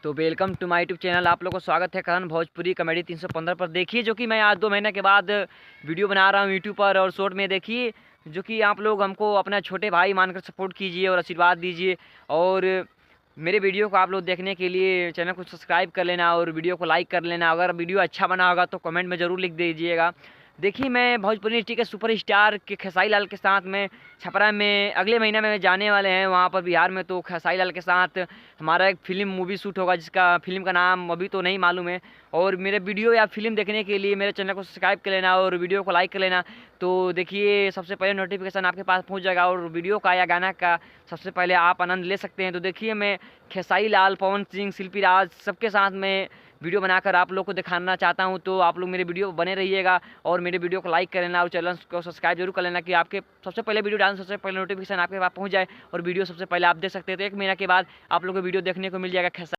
तो welcome to my YouTube channel. आप लोगों को स्वागत है करण भोजपुरी कॉमेडी 315 पर। देखिए जो कि मैं आज 2 महीने के बाद वीडियो बना रहा हूँ यूट्यूब पर और शॉर्ट में। देखिए जो कि आप लोग हमको अपना छोटे भाई मानकर सपोर्ट कीजिए और आशीर्वाद दीजिए। और मेरे वीडियो को आप लोग देखने के लिए चैनल को सब्सक्राइब कर लेना और वीडियो को लाइक कर लेना। अगर वीडियो अच्छा बना होगा तो कमेंट में ज़रूर लिख दीजिएगा। देखिए मैं भोजपुरी इंडस्ट्री के सुपर स्टार के खेसारी लाल के साथ में छपरा में अगले महीने में जाने वाले हैं वहाँ पर बिहार में। तो खेसारी लाल के साथ हमारा एक फिल्म मूवी शूट होगा जिसका फिल्म का नाम अभी तो नहीं मालूम है। और मेरे वीडियो या फिल्म देखने के लिए मेरे चैनल को सब्सक्राइब कर लेना और वीडियो को लाइक कर लेना। तो देखिए सबसे पहले नोटिफिकेशन आपके पास पहुंच जाएगा और वीडियो का या गाना का सबसे पहले आप आनंद ले सकते हैं। तो देखिए मैं खेसारी लाल, पवन सिंह, शिल्पी राज सबके साथ में वीडियो बनाकर आप लोग को दिखाना चाहता हूं। तो आप लोग मेरे वीडियो बने रहिएगा और मेरे वीडियो को लाइक कर लेना और चैनल को सब्सक्राइब जरूर कर लेना कि आपके सबसे पहले वीडियो डालने सबसे पहले नोटिफिकेशन आपके पास पहुंच जाए और वीडियो सबसे पहले आप देख सकते हैं। तो 1 महीना के बाद आप लोग को वीडियो देखने को मिल जाएगा खेसारी